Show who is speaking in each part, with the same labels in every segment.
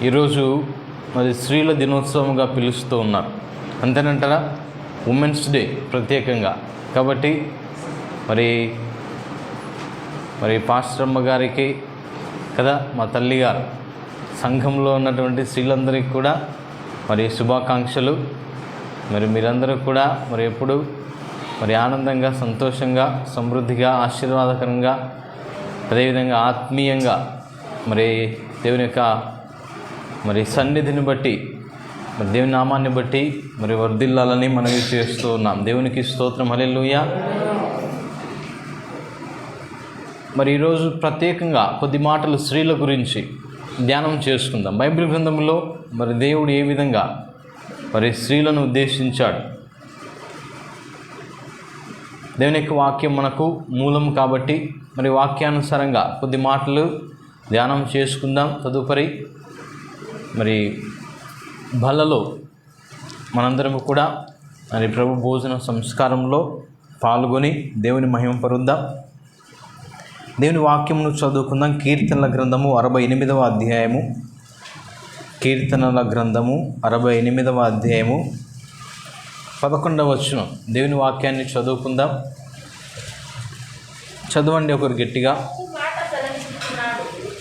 Speaker 1: ఈరోజు మరి స్త్రీల దినోత్సవంగా పిలుస్తూ ఉన్నారు, అంతేనంటారా? ఉమెన్స్ డే ప్రత్యేకంగా. కాబట్టి మరి పాస్టర్ అమ్మ గారికి కదా, మా తల్లి గారు, సంఘంలో ఉన్నటువంటి స్త్రీలందరికీ కూడా మరి శుభాకాంక్షలు. మరి మీరందరూ కూడా మరి ఎప్పుడు మరి ఆనందంగా, సంతోషంగా, సమృద్ధిగా, ఆశీర్వాదకరంగా, అదేవిధంగా ఆత్మీయంగా మరి దేవుని యొక్క మరి సన్నిధిని బట్టి, మరి దేవుని నామాన్ని బట్టి మరి వర్ధిల్లాలని మనవి చేస్తూ ఉన్నాం. దేవునికి స్తోత్రం, హల్లెలూయా. మరి ఈరోజు ప్రత్యేకంగా కొద్ది మాటలు స్త్రీల గురించి ధ్యానం చేసుకుందాం. బైబిల్ గ్రంథంలో మరి దేవుడు ఏ విధంగా మరి స్త్రీలను ఉద్దేశించాడు. దేవుని యొక్క వాక్యం మనకు మూలం కాబట్టి మరి వాక్యానుసారంగా కొద్ది మాటలు ధ్యానం చేసుకుందాం. తదుపరి మరి బలలో మనందరం కూడా మరి ప్రభు భోజన సంస్కారంలో పాల్గొని దేవుని మహిమపరుద్దాం. దేవుని వాక్యమును చదువుకుందాం. కీర్తనల గ్రంథము 68వ అధ్యాయము. కీర్తనల గ్రంథము 68వ అధ్యాయము 11వ వచనం. దేవుని వాక్యాన్ని చదువుకుందాం. చదవండి ఒకరు గట్టిగా.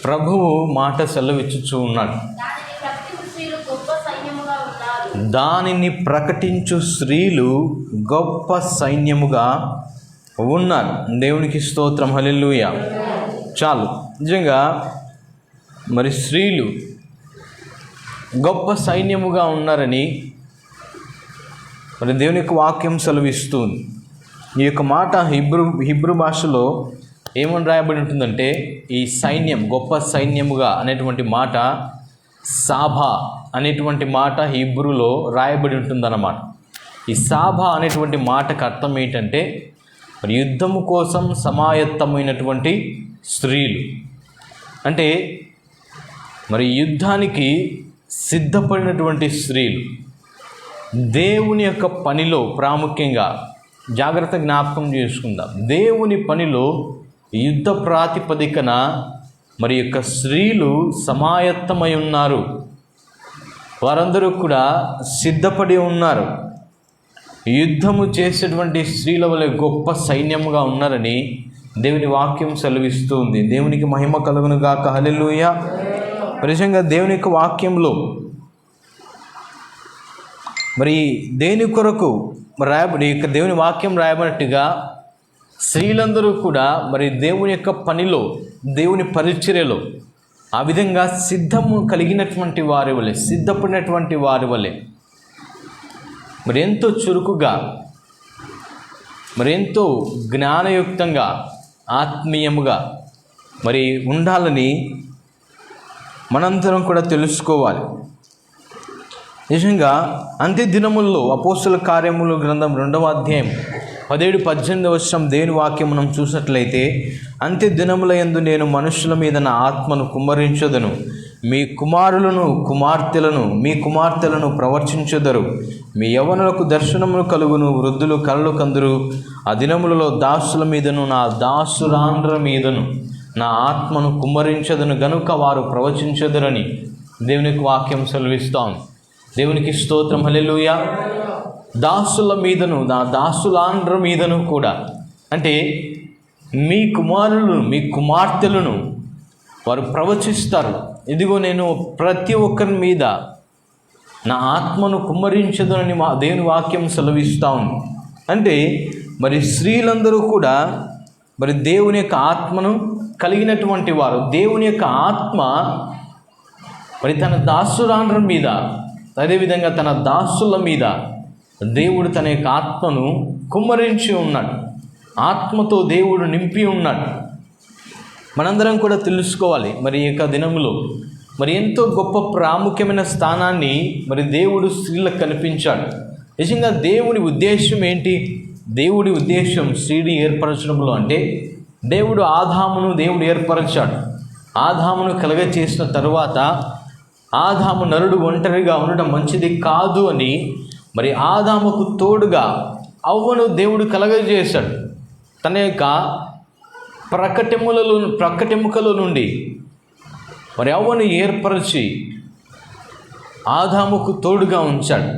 Speaker 1: ప్రభువు మాట సెలవిచ్చుచూ ఉన్నాడు. దానిని ప్రకటించు స్త్రీలు గొప్ప సైన్యముగా ఉన్నారు. దేవునికి స్తోత్రం, హల్లెలూయా. చాలు. నిజంగా మరి స్త్రీలు గొప్ప సైన్యముగా ఉన్నారని మరి దేవుని యొక్క వాక్యం సెలవిస్తుంది. ఈ యొక్క మాట హిబ్రూ భాషలో ఏమని రాయబడి ఉంటుందంటే, ఈ సైన్యం గొప్ప సైన్యముగా అనేటువంటి మాట సాభా అనేటువంటి మాట హిబ్రూలో రాయబడి ఉంటుందన్నమాట. ఈ సాభా అనేటువంటి మాటకు అర్థం ఏంటంటే మరి యుద్ధము కోసం సమాయత్తమైనటువంటి స్త్రీలు, అంటే మరి యుద్ధానికి సిద్ధపడినటువంటి స్త్రీలు. దేవుని యొక్క పనిలో ప్రాముఖ్యంగా జాగ్రత్త జ్ఞాపకం చేసుకుందాం. దేవుని పనిలో యుద్ధ ప్రాతిపదికన మరి యొక్క స్త్రీలు సమాయత్తమై ఉన్నారు. వారందరూ కూడా సిద్ధపడి ఉన్నారు. యుద్ధము చేసేటువంటి స్త్రీల వలె గొప్ప సైన్యముగా ఉన్నారని దేవుని వాక్యం సెలవిస్తూ ఉంది. దేవునికి మహిమ కలుగును గాక, హల్లెలూయా. నిజంగా దేవుని యొక్క వాక్యంలో మరి దేని కొరకు రాయబడి యొక్క దేవుని వాక్యం రాయబడినట్టుగా స్త్రీలందరూ కూడా మరి దేవుని యొక్క పనిలో, దేవుని పరిచర్యలో ఆ విధంగా సిద్ధము కలిగినటువంటి వారి వలె, సిద్ధపడినటువంటి వారి వలె మరి ఎంతో చురుకుగా, మరి ఎంతో జ్ఞానయుక్తంగా, ఆత్మీయముగా మరి ఉండాలని మనందరం కూడా తెలుసుకోవాలి. నిజంగా అంత్య దినముల్లో అపోస్తల కార్యముల గ్రంథం 2వ అధ్యాయం 17-18 వచనం దేవుని వాక్యం మనం చూసినట్లయితే, అంత్య దినముల యందు నేను మనుషుల మీద నా ఆత్మను కుమ్మరించదను, మీ కుమార్తెలను ప్రవర్తించెదరు, మీ యవ్వనులకు దర్శనములు కలుగును, వృద్ధులు కలలు కందురు. ఆ దినములలో దాసుల మీదను నా దాసురాండ్ర మీదను నా ఆత్మను కుమ్మరించదను గనుక వారు ప్రవచించెదరని దేవునికి వాక్యం సెలవిస్తాం. దేవునికి స్తోత్రం, హల్లెలూయా. దాసుల మీదను నా దాసులాండ్ర మీదను కూడా, అంటే మీ కుమార్తెలను వారు ప్రవచిస్తారు. ఇదిగో నేను ప్రతి ఒక్కరి మీద నా ఆత్మను కుమ్మరించదనని మా దేవుని వాక్యం సెలవిస్తూ ఉంది. అంటే మరి స్త్రీలందరూ కూడా మరి దేవుని యొక్క ఆత్మను కలిగినటువంటి వారు. దేవుని యొక్క ఆత్మ మరి తన దాసురాండ్ర మీద, అదేవిధంగా తన దాసుల మీద దేవుడు తన యొక్క ఆత్మను కుమ్మరించి ఉన్నాడు. ఆత్మతో దేవుడు నింపి ఉన్నాడు. మనందరం కూడా తెలుసుకోవాలి. మరి ఈ యొక్క దినములో మరి ఎంతో గొప్ప ప్రాముఖ్యమైన స్థానాన్ని మరి దేవుడు స్త్రీలకు కల్పించాడు. నిజంగా దేవుని ఉద్దేశం ఏంటి? దేవుడి ఉద్దేశం స్త్రీని ఏర్పరచడంలో అంటే దేవుడు ఏర్పరచాడు. ఆదామును కలగచేసిన తరువాత ఆదాము నరుడు ఒంటరిగా ఉండడం మంచిది కాదు అని మరి ఆదాముకు తోడుగా అవ్వను దేవుడు కలగజేశాడు. తన యొక్క ప్రక్కటెముకల నుండి మరి అవ్వను ఏర్పరిచి ఆదాముకు తోడుగా ఉంచాడు.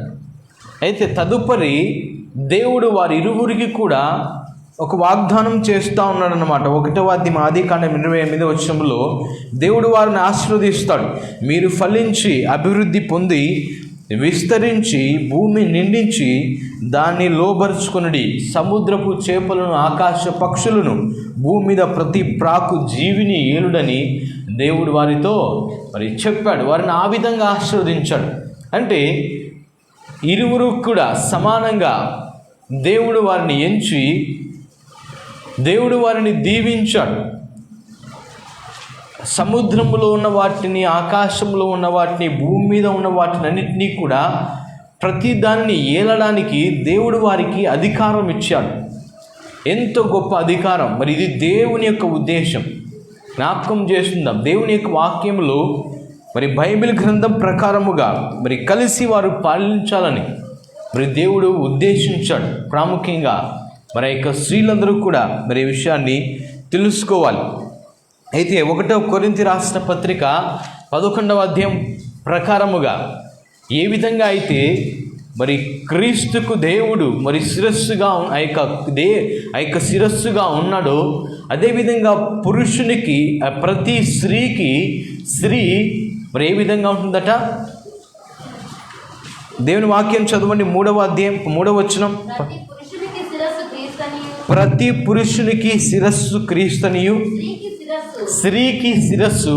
Speaker 1: అయితే తదుపరి దేవుడు వారి ఇరువురికి కూడా ఒక వాగ్దానం చేస్తూ ఉన్నాడనమాట. 1వ అధ్యాయం ఆదికాండం 28వ వచనంలో దేవుడు వారిని ఆశీర్వదిస్తాడు. మీరు ఫలించి అభివృద్ధి పొంది విస్తరించి భూమి నిండించి దాన్ని లోబరుచుకొనుడి, సముద్రపు చేపలను ఆకాశ పక్షులను భూమి మీద ప్రతి ప్రాకు జీవిని ఏలుడని దేవుడు వారితో మరి చెప్పాడు. వారిని ఆ విధంగా ఆశీర్వదించాడు. అంటే ఇరువురు కూడా సమానంగా దేవుడు వారిని ఎంచి దేవుడు వారిని దీవించాడు. సముద్రంలో ఉన్న వాటిని, ఆకాశంలో ఉన్న వాటిని, భూమి మీద ఉన్న వాటిని అన్నిటినీ కూడా ప్రతి దానిని ఏలడానికి దేవుడు వారికి అధికారం ఇచ్చాడు. ఎంతో గొప్ప అధికారం. మరి ఇది దేవుని యొక్క ఉద్దేశం. జ్ఞాపకం చేస్తుందాం, దేవుని యొక్క వాక్యంలో మరి బైబిల్ గ్రంథం ప్రకారముగా మరి కలిసి వారు పాలించాలని మరి దేవుడు ఉద్దేశించాడు. ప్రాముఖ్యంగా మరి యొక్క స్త్రీలందరూ కూడా మరి ఈ విషయాన్ని తెలుసుకోవాలి. అయితే 1వ కొరింథీ రాసిన పత్రిక 11వ అధ్యాయం ప్రకారముగా ఏ విధంగా అయితే మరి క్రీస్తుకు దేవుడు మరి శిరస్సుగా ఆ యొక్క శిరస్సుగా ఉన్నాడో, అదేవిధంగా పురుషునికి ప్రతి స్త్రీకి స్త్రీ మరి ఏ విధంగా ఉంటుందట? దేవుని వాక్యం చదవండి. 3వ అధ్యాయం 3వ వచనం. ప్రతి పురుషునికి శిరస్సు క్రీస్తనియు, స్త్రీకి శిరస్సు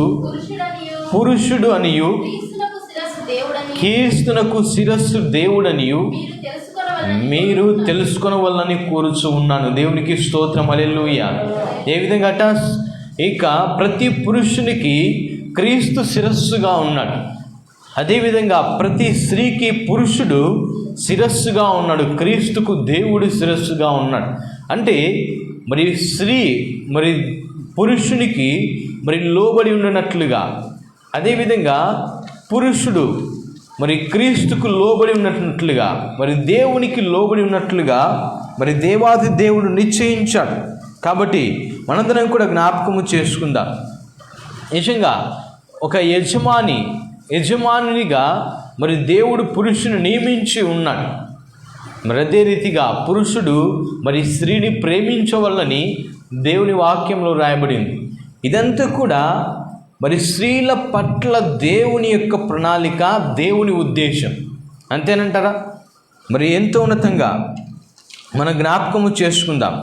Speaker 1: పురుషుడు అనియు, క్రీస్తునకు శిరస్సు దేవుడనియు మీరు తెలుసుకొనవలనని కోరుచు ఉన్నాను. దేవునికి స్తోత్రం, హల్లెలూయా. ఏ విధంగా అట? ఇక ప్రతి పురుషునికి క్రీస్తు శిరస్సుగా ఉన్నాడు. అదేవిధంగా ప్రతి స్త్రీకి పురుషుడు శిరస్సుగా ఉన్నాడు. క్రీస్తుకు దేవుడు శిరస్సుగా ఉన్నాడు. అంటే మరి స్త్రీ మరి పురుషునికి మరి లోబడి ఉన్నట్లుగా, అదేవిధంగా పురుషుడు మరి క్రీస్తుకు లోబడి ఉన్నట్లుగా, మరి దేవునికి లోబడి ఉన్నట్లుగా మరి దేవాది దేవుడు నిశ్చయించాడు. కాబట్టి మనందరం కూడా జ్ఞాపకము చేసుకుందాం. నిజంగా ఒక యజమానిగా మరి దేవుడు పురుషుని నియమించి ఉన్నాడు. మరి అదే రీతిగా పురుషుడు మరి స్త్రీని ప్రేమించవలని దేవుని వాక్యంలో రాయబడింది. ఇదంతా కూడా మరి స్త్రీల పట్ల దేవుని యొక్క ప్రణాళిక, దేవుని ఉద్దేశం. అంతేనంటారా? మరి ఎంతో ఉన్నతంగా మన జ్ఞాపకము చేసుకుందాం.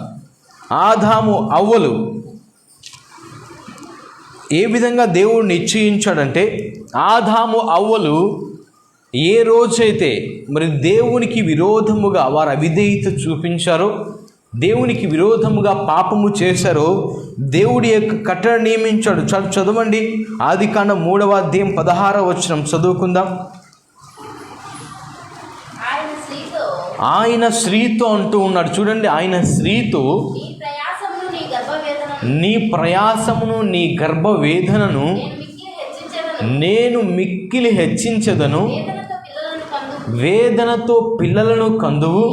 Speaker 1: ఆదాము అవ్వలు ఏ విధంగా దేవుడు నిశ్చయించాడంటే, ఆదాము అవ్వలు ఏ రోజైతే మరి దేవునికి విరోధముగా వారు అవిధేయత చూపించారో, దేవునికి విరోధముగా పాపము చేశారో, దేవుడి యొక్క కట్టడ నియమించాడు. చదవండి. ఆదికాండం 3వ అధ్యాయం 16వ వచనం చదువుకుందాం. ఆయన స్త్రీతో అంటూ ఉన్నాడు. చూడండి, ఆయన స్త్రీతో నీ ప్రయాసమును నీ గర్భవేదనను నేను మిక్కిలి హెచ్చించదను, వేదనతో పిల్లలను కందువు,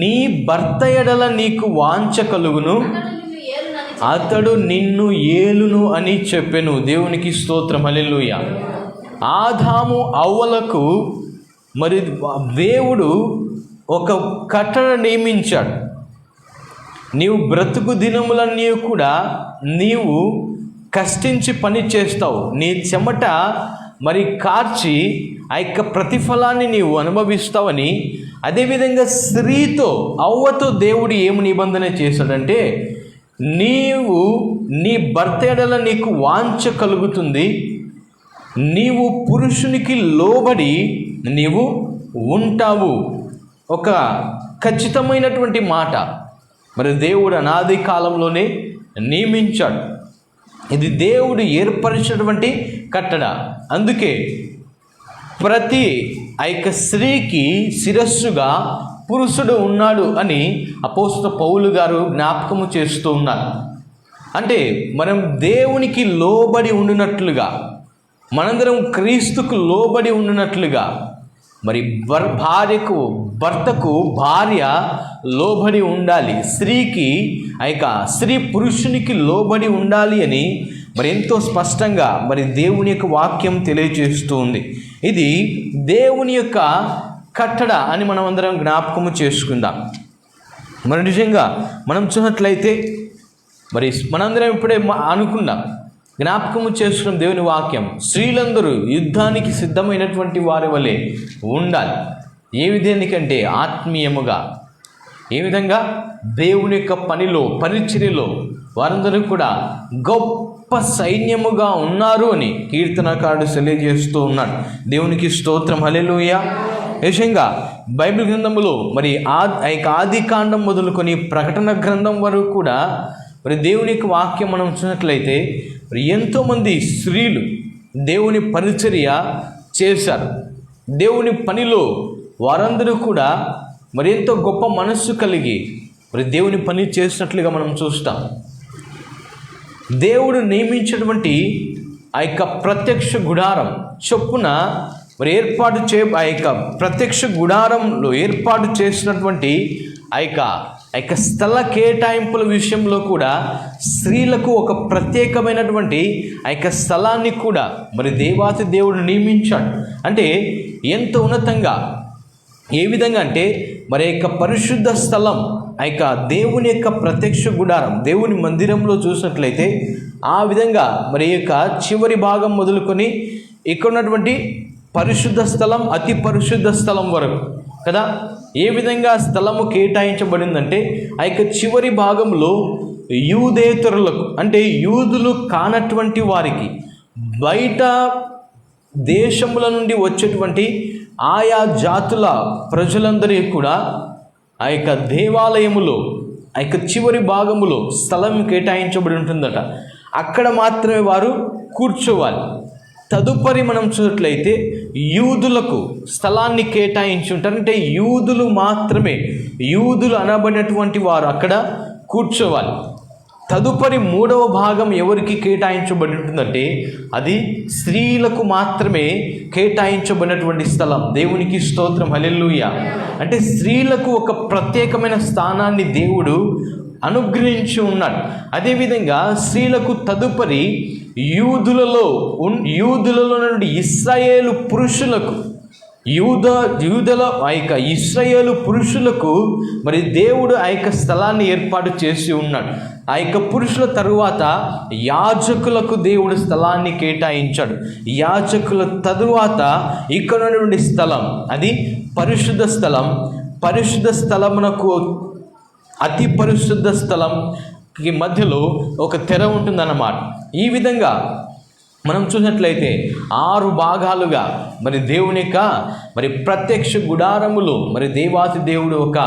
Speaker 1: నీ భర్త ఎడల నీకు వాంఛ కలుగును, అతడు నిన్ను ఏలును అని చెప్పెను. దేవునికి స్తోత్రం, హల్లెలూయా. ఆదాము అవ్వలకు మరి దేవుడు ఒక కట్టడ నియమించాడు. నీవు బ్రతుకు దినములన్నీ కూడా నీవు కష్టించి పని చేస్తావు, నీ చెమట మరి కార్చి ఆ యొక్క ప్రతిఫలాన్ని నీవు అనుభవిస్తావని. అదేవిధంగా స్త్రీతో, అవ్వతో దేవుడు ఏమి నిబంధన చేశాడంటే, నీవు నీ భర్త ఎడల నీకు వాంఛ కలుగుతుంది, నీవు పురుషునికి లోబడి నీవు ఉంటావు. ఒక ఖచ్చితమైనటువంటి మాట మరి దేవుడు అనాది కాలంలోనే నియమించాడు. ఇది దేవుడు ఏర్పరిచినటువంటి కట్టడ. అందుకే ప్రతి ఆ యొక్క స్త్రీకి శిరస్సుగా పురుషుడు ఉన్నాడు అని అపోస్తలుడు పౌలు గారు జ్ఞాపకము చేస్తూ ఉన్నారు. అంటే మనం దేవునికి లోబడి ఉండినట్లుగా, మనందరం క్రీస్తుకు లోబడి ఉండినట్లుగా, మరి భర్తకు భార్య లోబడి ఉండాలి, స్త్రీకి ఆ యొక్క స్త్రీ పురుషునికి లోబడి ఉండాలి అని మరి ఎంతో స్పష్టంగా మరి దేవుని యొక్క వాక్యం తెలియజేస్తూ ఉంది. ఇది దేవుని యొక్క కట్టడ అని మనం అందరం జ్ఞాపకము చేసుకుందాం. మరి నిజంగా మనం చూసినట్లయితే మరి మనందరం ఇప్పుడే అనుకున్నాం, జ్ఞాపకము చేసుకున్న దేవుని వాక్యం, స్త్రీలందరూ యుద్ధానికి సిద్ధమైనటువంటి వారి వలె ఉండాలి. ఏ విధానికంటే ఆత్మీయముగా, ఏ విధంగా దేవుని యొక్క పనిలో, పరిచర్యలో వారందరూ కూడా గొప్ప సైన్యముగా ఉన్నారు అని కీర్తనకారుడు తెలియజేస్తూ ఉన్నాడు. దేవునికి స్తోత్రం, హల్లెలూయా. నిజంగా బైబిల్ గ్రంథములో మరి ఆది కాండం మొదలుకొని ప్రకటన గ్రంథం వరకు కూడా మరి దేవుని యొక్క వాక్యం మనం చూసినట్లయితే మరి ఎంతోమంది స్త్రీలు దేవుని పరిచర్య చేశారు. దేవుని పనిలో వారందరూ కూడా మరి ఎంతో గొప్ప మనస్సు కలిగి మరి దేవుని పని చేసినట్లుగా మనం చూస్తాం. దేవుడు నియమించినటువంటి ఆ యొక్క ప్రత్యక్ష గుడారం చొప్పున మరి ఆ యొక్క ప్రత్యక్ష గుడారంలో ఏర్పాటు చేసినటువంటి ఆ యొక్క స్థల కేటాయింపుల విషయంలో కూడా స్త్రీలకు ఒక ప్రత్యేకమైనటువంటి ఆ యొక్క స్థలాన్ని కూడా మరి దేవాతి దేవుడు నియమించాడు. అంటే ఎంతో ఉన్నతంగా, ఏ విధంగా అంటే మరి యొక్క పరిశుద్ధ స్థలం, ఆ యొక్క దేవుని యొక్క ప్రత్యక్ష గుడారం, దేవుని మందిరంలో చూసినట్లయితే ఆ విధంగా మరి యొక్క చివరి భాగం మొదలుకొని ఇక్కడ ఉన్నటువంటి పరిశుద్ధ స్థలం, అతి పరిశుద్ధ స్థలం వరకు కదా ఏ విధంగా స్థలము కేటాయించబడిందంటే ఆ యొక్క చివరి భాగంలో యూదేతరులకు, అంటే యూదులు కానటువంటి వారికి, బయట దేశముల నుండి వచ్చేటువంటి ఆయా జాతుల ప్రజలందరికీ కూడా ఆ యొక్క దేవాలయములో ఆ యొక్క చివరి భాగములో స్థలం కేటాయించబడి ఉంటుందట. అక్కడ మాత్రమే వారు కూర్చోవాలి. తదుపరి మనం చూసినట్లయితే యూదులకు స్థలాన్ని కేటాయించి ఉంటారు. అంటే యూదులు మాత్రమే, యూదులు అనబడినటువంటి వారు అక్కడ కూర్చోవాలి. తదుపరి మూడవ భాగం ఎవరికి కేటాయించబడి ఉంటుందంటే అది స్త్రీలకు మాత్రమే కేటాయించబడినటువంటి స్థలం. దేవునికి స్తోత్రం, హల్లెలూయా. అంటే స్త్రీలకు ఒక ప్రత్యేకమైన స్థానాన్ని దేవుడు అనుగ్రహించి ఉన్నాడు. అదేవిధంగా స్త్రీలకు తదుపరి యూదులలో నుండి ఇశ్రాయేలు పురుషులకు, యూదుల ఆ యొక్క ఇశ్రాయేలు పురుషులకు మరి దేవుడు ఆ యొక్క స్థలాన్ని ఏర్పాటు చేసి ఉన్నాడు. ఆ యొక్క పురుషుల తరువాత యాజకులకు దేవుడు స్థలాన్ని కేటాయించాడు. యాజకుల తరువాత ఇక్కడ నుండి స్థలం, అది పరిశుద్ధ స్థలం. పరిశుద్ధ స్థలమునకు అతి పరిశుద్ధ స్థలంకి మధ్యలో ఒక తెర ఉంటుందన్నమాట. ఈ విధంగా మనం చూసినట్లయితే 6 భాగాలుగా మరి దేవుని యొక్క మరి ప్రత్యక్ష గుడారములో మరి దేవాతి దేవుడు ఒక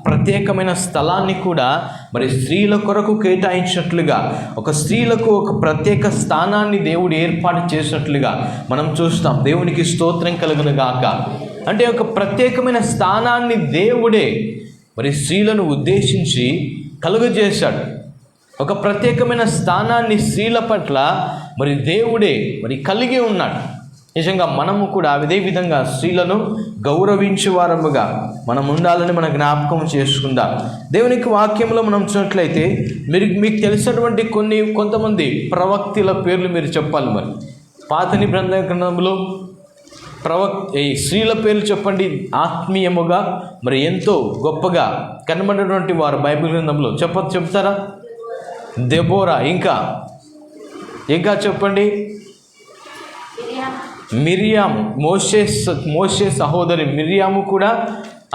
Speaker 1: ప్రత్యేకమైన స్థలాన్ని కూడా మరి స్త్రీల కొరకు కేటాయించినట్లుగా, ఒక స్త్రీలకు ఒక ప్రత్యేక స్థానాన్ని దేవుడు ఏర్పాటు చేసినట్లుగా మనం చూస్తాం. దేవునికి స్తోత్రం కలుగును గాక. అంటే ఒక ప్రత్యేకమైన స్థానాన్ని దేవుడే మరి స్త్రీలను ఉద్దేశించి కలుగజేశాడు. ఒక ప్రత్యేకమైన స్థానాన్ని స్త్రీల పట్ల మరి దేవుడే మరి కలిగి ఉన్నాడు. నిజంగా మనము కూడా అదే విధంగా స్త్రీలను గౌరవించే వారముగా మనం ఉండాలని మన జ్ఞాపకం చేసుకుందాం. దేవునికి వాక్యంలో మనం చూసినట్లయితే మీకు తెలిసినటువంటి కొంతమంది ప్రవక్తల పేర్లు మీరు చెప్పాలి. మరి పాత నిబంధన గ్రంథంలో స్త్రీల పేర్లు చెప్పండి. ఆత్మీయముగా మరి ఎంతో గొప్పగా కనబడినటువంటి వారు బైబిల్ గ్రంథంలో చెప్తారా? దెబోరా, ఇంకా చెప్పండి. మిరియాము, మోషే సహోదరి మిరియాము కూడా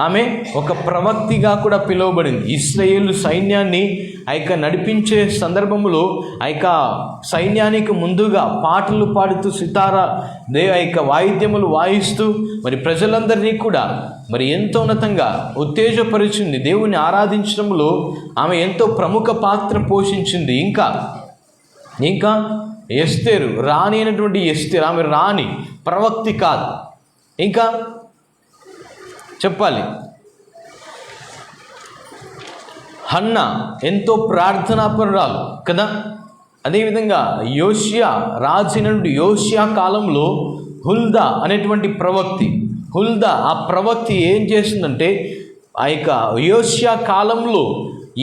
Speaker 1: ఆమె ఒక ప్రవక్తిగా కూడా పిలువబడింది. ఇశ్రాయేలు సైన్యాన్ని ఆ యొక్క నడిపించే సందర్భంలో ఆ యొక్క సైన్యానికి ముందుగా పాటలు పాడుతూ సితారా ఆ యొక్క వాయిద్యములు వాయిస్తూ మరి ప్రజలందరినీ కూడా మరి ఎంతో ఉన్నతంగా ఉత్తేజపరిచింది. దేవుని ఆరాధించడంలో ఆమె ఎంతో ప్రముఖ పాత్ర పోషించింది. ఇంకా ఎస్తేరు, రాణి అయినటువంటి ఎస్తేరు, ఆమె రాణి, ప్రవక్తి కాదు. ఇంకా చెప్పాలి. హన్నా ఎంతో ప్రార్థనాపరురాలు కదా. అదేవిధంగా యోషియా, రాజైనటువంటి యోషియా కాలంలో హుల్దా అనేటువంటి ప్రవక్తి, ఆ ప్రవక్తి ఏం చేసిందంటే ఆ యొక్క యోషియా కాలంలో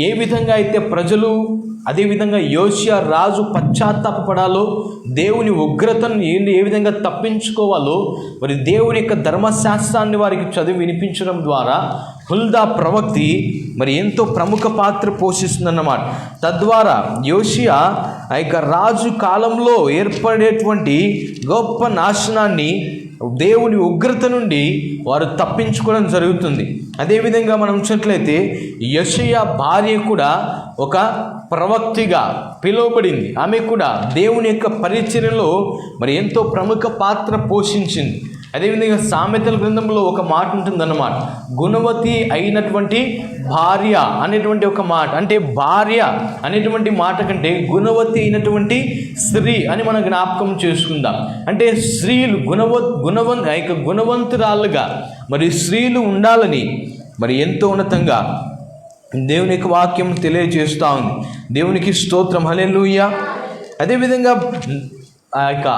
Speaker 1: ఏ విధంగా అయితే ప్రజలు అదేవిధంగా యోషియా రాజు పశ్చాత్తాపపడాలో, దేవుని ఉగ్రతను ఏ విధంగా తప్పించుకోవాలో మరి దేవుని యొక్క ధర్మశాస్త్రాన్ని వారికి చదివి వినిపించడం ద్వారా హుల్దా ప్రవక్తి మరి ఎంతో ప్రముఖ పాత్ర పోషిస్తుందన్నమాట. తద్వారా యోషియా ఆ యొక్క రాజు కాలంలో ఏర్పడేటువంటి గొప్ప నాశనాన్ని, దేవుని ఉగ్రత నుండి వారు తప్పించుకోవడం జరుగుతుంది. అదేవిధంగా మనం చూసినట్లయితే యోషియా భార్య కూడా ఒక ప్రవక్తిగా పిలువబడింది. ఆమె కూడా దేవుని యొక్క పరిచర్యలో మరి ఎంతో ప్రముఖ పాత్ర పోషించింది. అదేవిధంగా సామెతల గ్రంథంలో ఒక మాట ఉంటుందన్నమాట, గుణవతి అయినటువంటి భార్య అనేటువంటి ఒక మాట. అంటే భార్య అనేటువంటి మాట కంటే గుణవతి అయినటువంటి స్త్రీ అని మనం జ్ఞాపకం చేసుకుందాం. అంటే స్త్రీలు గుణవంతురాలుగా మరి స్త్రీలు ఉండాలని మరి ఎంతో ఉన్నతంగా దేవుని యొక్క వాక్యం తెలియజేస్తూ ఉంది. దేవునికి స్తోత్రం, హల్లెలూయా. అదేవిధంగా ఆ యొక్క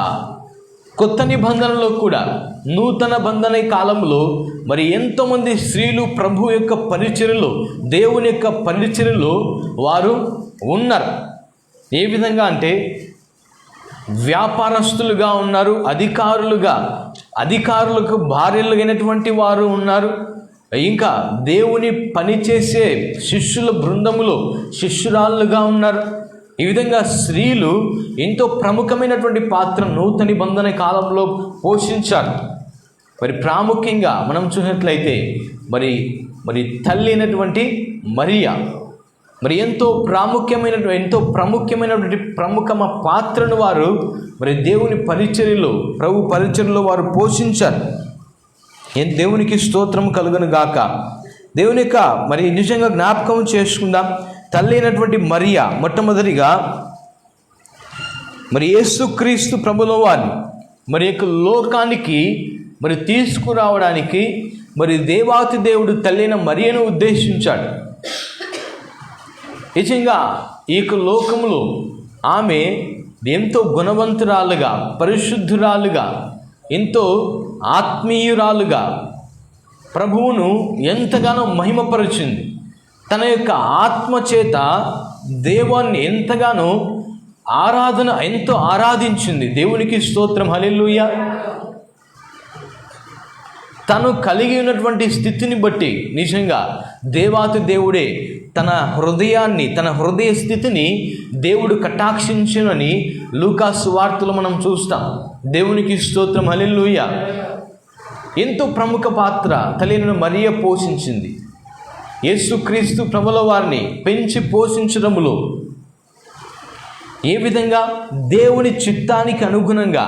Speaker 1: కొత్త నిబంధనలో కూడా, నూతన బంధన కాలంలో మరి ఎంతోమంది స్త్రీలు ప్రభు యొక్క పరిచర్యలో, దేవుని యొక్క పరిచర్యలో వారు ఉన్నారు. ఏ విధంగా అంటే వ్యాపారస్తులుగా ఉన్నారు, అధికారులకు భార్యలుగైనటువంటి వారు ఉన్నారు. ఇంకా దేవుని పనిచేసే శిష్యుల బృందములో శిష్యురాళ్ళుగా ఉన్నారు. ఈ విధంగా స్త్రీలు ఎంతో ప్రముఖమైనటువంటి పాత్ర నూతన నిబంధన కాలంలో పోషించారు. మరి ప్రాముఖ్యంగా మనం చూసినట్లయితే మరి తల్లి అయినటువంటి మరియా మరి ఎంతో ప్రాముఖ్యమైనటువంటి ప్రముఖ పాత్రను వారు మరి దేవుని పరిచర్యలో, ప్రభు పరిచర్యలో వారు పోషించారు. దేవునికి స్తోత్రం కలుగును గాక. దేవుని యొక్క మరి నిజంగా జ్ఞాపకం చేసుకుందాం. తల్లి అయినటువంటి మరియా మొట్టమొదటిగా మరి యేసుక్రీస్తు ప్రభుల వారిని మరి యొక్క లోకానికి మరి తీసుకురావడానికి మరి దేవాతి దేవుడు తల్లి అయిన మరియను ఉద్దేశించాడు. నిజంగా ఈ యొక్క లోకంలో ఆమె ఎంతో గుణవంతురాలుగా, పరిశుద్ధురాలుగా, ఎంతో ఆత్మీయురాలుగా ప్రభువును ఎంతగానో మహిమపరిచింది. తన యొక్క ఆత్మచేత దేవుణ్ణి ఎంతగానో ఎంతో ఆరాధించింది. దేవునికి స్తోత్రం, హల్లెలూయా. తను కలిగి ఉన్నటువంటి స్థితిని బట్టి నిజంగా దేవాతి దేవుడే తన హృదయ స్థితిని దేవుడు కటాక్షించునని లూకా సువార్తలో మనం చూస్తాం. దేవునికి స్తోత్రం, హల్లెలూయా. ఎంతో ప్రముఖ పాత్ర తల్లిని మరియ పోషించింది. యేసుక్రీస్తు ప్రభుల వారిని పెంచి పోషించడంలో ఏ విధంగా దేవుని చిత్తానికి అనుగుణంగా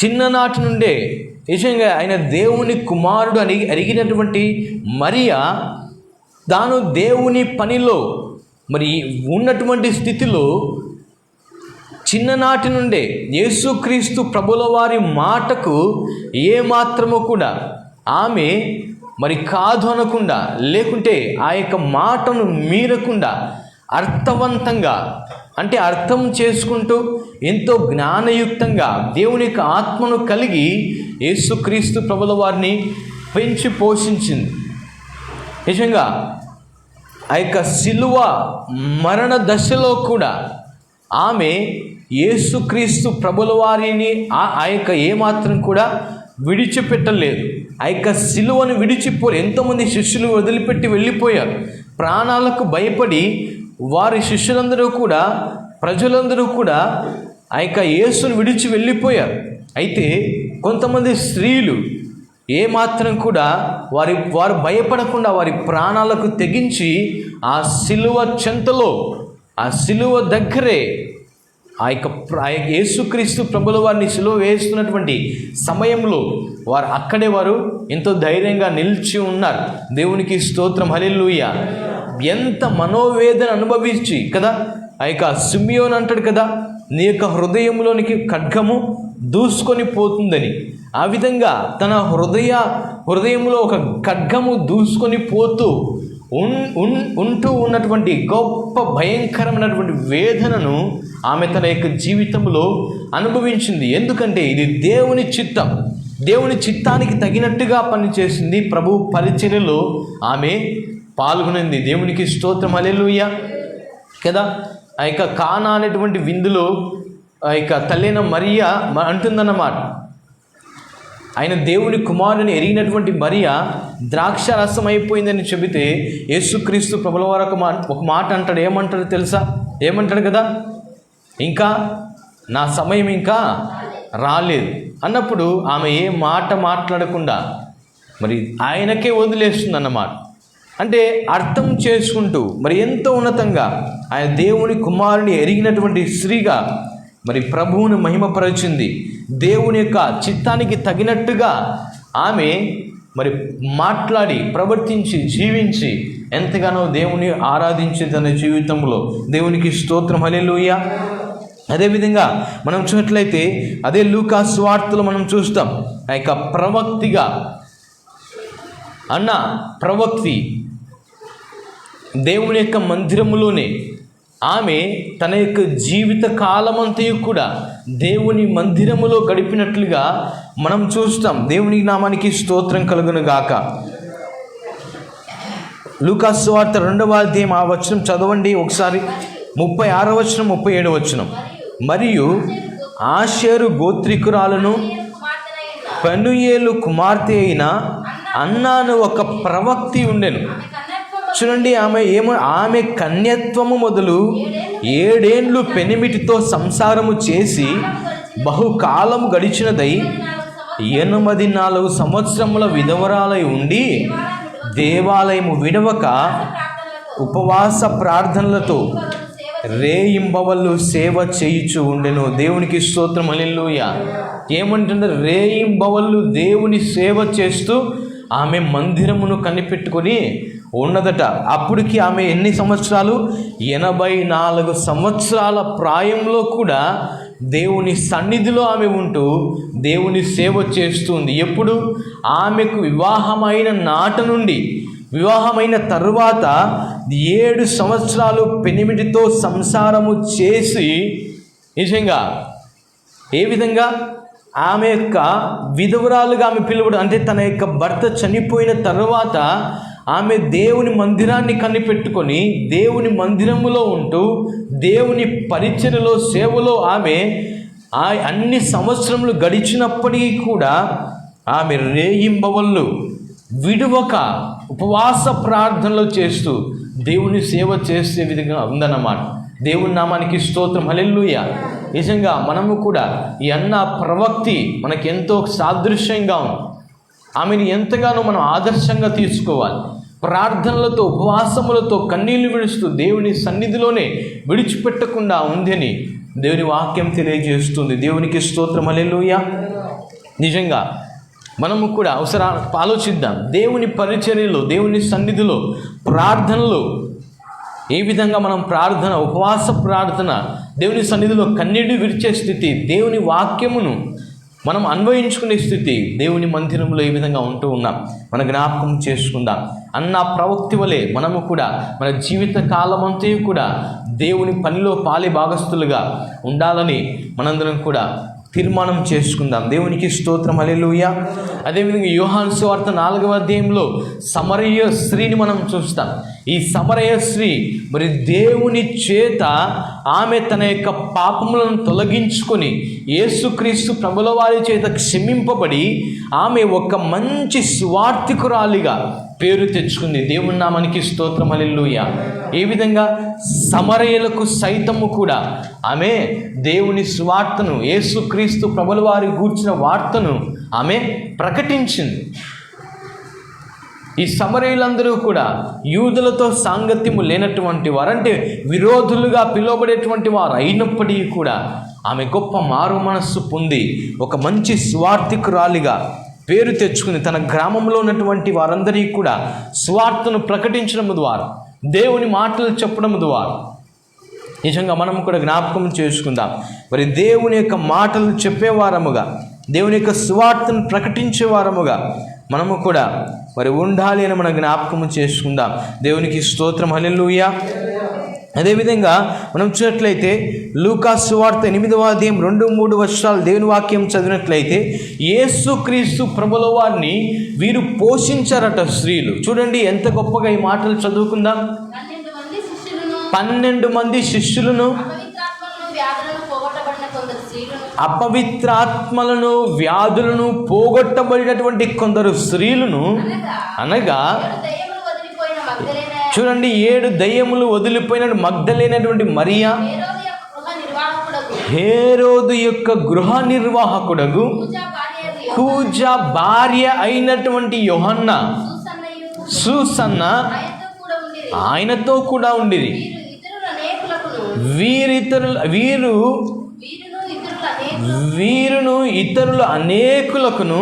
Speaker 1: చిన్ననాటి నుండే నిజంగా ఆయన దేవుని కుమారుడు అని అడిగినటువంటి మరియా తాను దేవుని పనిలో మరి ఉన్నటువంటి స్థితిలో చిన్ననాటి నుండే యేసుక్రీస్తు ప్రభుల వారి మాటకు ఏమాత్రము కూడా ఆమె మరి కాదు అనకుండా, లేకుంటే ఆ యొక్క మాటను మీరకుండా అర్థవంతంగా, అంటే అర్థం చేసుకుంటూ ఎంతో జ్ఞానయుక్తంగా దేవుని యొక్క ఆత్మను కలిగి యేసుక్రీస్తు ప్రభుల వారిని పెంచి పోషించింది. నిజంగా ఆ యొక్క శిలువ మరణ దశలో కూడా ఆమె యేసుక్రీస్తు ప్రభుల వారిని ఆ యొక్క ఏమాత్రం కూడా విడిచిపెట్టలేదు. ఆ యొక్క శిలువను ఎంతోమంది శిష్యులు వదిలిపెట్టి వెళ్ళిపోయారు. ప్రాణాలకు భయపడి వారి శిష్యులందరూ కూడా, ప్రజలందరూ కూడా ఆ యొక్క యేసును విడిచి వెళ్ళిపోయారు. అయితే కొంతమంది స్త్రీలు ఏమాత్రం కూడా వారు భయపడకుండా వారి ప్రాణాలకు తెగించి ఆ శిలువ చెంతలో, ఆ శిలువ దగ్గరే ఆ యొక్క యేసుక్రీస్తు ప్రభుల వారిని శిలువ వేస్తున్నటువంటి సమయంలో వారు ఎంతో ధైర్యంగా నిలిచి ఉన్నారు. దేవునికి స్తోత్రం, హల్లెలూయా. ఎంత మనోవేదన అనుభవించి కదా ఆ యొక్క సిమియోన్ అంటాడు కదా, నీ యొక్క హృదయంలోనికి ఖడ్గము దూసుకొని పోతుందని. ఆ విధంగా తన హృదయంలో ఒక ఖడ్గము దూసుకొని పోతూ ఉంటూ ఉన్నటువంటి గొప్ప భయంకరమైనటువంటి వేదనను ఆమె తన యొక్క జీవితంలో అనుభవించింది. ఎందుకంటే ఇది దేవుని చిత్తం, దేవుని చిత్తానికి తగినట్టుగా పనిచేసింది. ప్రభు పరిచర్యలో ఆమె పాల్గొనింది. దేవునికి స్తోత్రం, హల్లెలూయా. కదా. ఆ యొక్క కానా అనేటువంటి విందులో ఆ యొక్క తల్లైన మరియా అంటుందన్నమాట, ఆయన దేవుని కుమారుని ఎరిగినటువంటి మరియా ద్రాక్ష రసం అయిపోయిందని చెబితే యేసుక్రీస్తు ప్రభుల వారు ఒక మాట అంటాడు. ఏమంటాడు తెలుసా? ఏమంటాడు కదా, ఇంకా నా సమయం ఇంకా రాలేదు అన్నప్పుడు ఆమె ఏ మాట మాట్లాడకుండా మరి ఆయనకే వదిలేస్తుంది అన్నమాట. అంటే అర్థం చేసుకుంటూ మరి ఎంతో ఉన్నతంగా ఆయన దేవుని కుమారుని ఎరిగినటువంటి స్త్రీగా మరి ప్రభువును మహిమపరిచింది. దేవుని యొక్క చిత్తానికి తగినట్టుగా ఆమె మరి మాట్లాడి ప్రవర్తించి జీవించి ఎంతగానో దేవుని ఆరాధించి తన జీవితంలో దేవునికి స్తోత్రం, హల్లెలూయా. అదేవిధంగా మనం చూసినట్లయితే అదే లూకా సువార్తలో మనం చూస్తాం, ఆ యొక్క ప్రవక్తిగా ప్రవక్తి దేవుని యొక్క మందిరములోనే ఆమె తన యొక్క జీవిత కాలమంతయు కూడా దేవుని మందిరములో గడిపినట్లుగా మనం చూస్తాం. దేవుని నామానికి స్తోత్రం కలుగును గాక. లూకా సువార్త 2వ అధ్యాయం ఆ వచనం చదవండి ఒకసారి. 36వ వచనం 37వ వచనం. మరియు ఆషేరు గోత్రికురాలను పెనుయేలు కుమార్తె అయిన అన్నాను ఒక ప్రవక్తి ఉండెను. చూడండి, ఆమె కన్యత్వము మొదలు 7 ఏండ్లు పెనిమిటితో సంసారము చేసి బహుకాలము గడిచినదై 84 సంవత్సరముల విధవరాలై ఉండి దేవాలయము విడవక ఉపవాస ప్రార్థనలతో రేయింబవళ్ళు సేవ చేయుచు ఉండెను. దేవునికి స్తోత్రం, హల్లెలూయా. ఏమంటుంటే రేయింబవళ్ళు దేవుని సేవ చేస్తూ ఆమె మందిరమును కనిపెట్టుకొని ఉన్నదట. అప్పటికి ఆమె ఎన్ని సంవత్సరాలు? 84 సంవత్సరాల ప్రాయంలో కూడా దేవుని సన్నిధిలో ఆమె ఉంటూ దేవుని సేవ చేస్తుంది. ఎప్పుడు? ఆమెకు వివాహమైన నాట నుండి వివాహమైన తరువాత 7 సంవత్సరాలు పెనిమిటితో సంసారము చేసి నిజంగా ఏ విధంగా ఆమె యొక్క విధవరాలుగా ఆమె పిలువడు, అంటే తన యొక్క భర్త చనిపోయిన తరువాత ఆమె దేవుని మందిరాన్ని కనిపెట్టుకొని దేవుని మందిరములో ఉంటూ దేవుని పరిచర్యలో సేవలో ఆమె అన్ని సంవత్సరములు గడిచినప్పటికీ కూడా ఆమె రేయింబవళ్ళు విడువక ఉపవాస ప్రార్థనలు చేస్తూ దేవుని సేవ చేసే విధంగా ఉందన్నమాట. దేవుని నామానికి స్తోత్రం, హల్లెలూయా. నిజంగా మనము కూడా ఈ అన్న ప్రవక్తి మనకి ఎంతో సాదృశ్యంగా ఉంది. ఆమెను ఎంతగానో మనం ఆదర్శంగా తీసుకోవాలి. ప్రార్థనలతో ఉపవాసములతో కన్నీళ్లు విడుస్తూ దేవుని సన్నిధిలోనే విడిచిపెట్టకుండా ఉందని దేవుని వాక్యం తెలియజేస్తుంది. దేవునికి స్తోత్రం, హల్లెలూయా. నిజంగా మనము కూడా ఆలోచిద్దాం. దేవుని పరిచర్యలో దేవుని సన్నిధిలో ప్రార్థనలు ఏ విధంగా మనం ప్రార్థన ఉపవాస ప్రార్థన దేవుని సన్నిధిలో కన్నీళ్లు విడిచే స్థితి, దేవుని వాక్యమును మనం అన్వయించుకునే స్థితి దేవుని మందిరంలో ఏ విధంగా ఉంటూ ఉన్నాం మన జ్ఞాపకం చేసుకుందాం. అన్న ప్రవక్తి వలె మనము కూడా మన జీవిత కాలమంతా కూడా దేవుని పనిలో పాలి భాగస్థులుగా ఉండాలని మనందరం కూడా తీర్మానం చేసుకుందాం. దేవునికి స్తోత్రం, హల్లెలూయా. అదేవిధంగా యోహాను సువార్త 4వ అధ్యాయంలో సమరయ స్త్రీని మనం చూస్తాం. ఈ సమరయ స్త్రీ మరి దేవుని చేత ఆమె తన యొక్క పాపములను తొలగించుకొని యేసుక్రీస్తు ప్రభుల వారి చేత క్షమింపబడి ఆమె ఒక మంచి సువార్థికురాలిగా పేరు తెచ్చుకుంది. దేవుని నామానికి స్తోత్రం, హల్లెలూయా. ఏ విధంగా సమరయులకు సైతము కూడా ఆమె దేవుని సువార్తను యేసుక్రీస్తు ప్రభుల వారి గూర్చిన వార్తను ఆమె ప్రకటించింది. ఈ సమరయులందరూ కూడా యూదులతో సాంగత్యము లేనటువంటి వారు, అంటే విరోధులుగా పిలువబడేటువంటి వారు అయినప్పటికీ కూడా ఆమె గొప్ప మారు మనస్సు పొంది ఒక మంచి స్వార్థికురాలిగా పేరు తెచ్చుకుని తన గ్రామంలో ఉన్నటువంటి వారందరికీ కూడా స్వార్థను ప్రకటించడం ద్వారా దేవుని మాటలు చెప్పడం ద్వారా నిజంగా మనం కూడా జ్ఞాపకం చేసుకుందాం. మరి దేవుని యొక్క మాటలు చెప్పేవారముగా దేవుని యొక్క స్వార్థను ప్రకటించే వారముగా మనము కూడా మరి ఉండాలి అని మనం జ్ఞాపకం చేసుకుందాం. దేవునికి స్తోత్రం, హల్లెలూయా. అదేవిధంగా మనం చూసినట్లయితే లూకా సువార్త 8వ అధ్యాయం 2-3 వచనాలు దేవుని వాక్యం చదివినట్లయితే యేసుక్రీస్తు ప్రభుల వారిని వీరు పోషించారట స్త్రీలు. చూడండి ఎంత గొప్పగా ఈ మాటలు చదువుకుందాం. 12 మంది శిష్యులను, అపవిత్రాత్మలను వ్యాధులను పోగొట్టబడినటువంటి కొందరు స్త్రీలను, అనగా చూడండి 7 దయ్యములు వదిలిపోయిన మగ్దలేనటువంటి మరియా, హేరోదు యొక్క గృహ నిర్వాహకుడగు కూజా భార్య అయినటువంటి యోహన్న, సూసన్న ఆయనతో కూడా ఉండిరి. వీరును ఇతరుల అనేకులకును,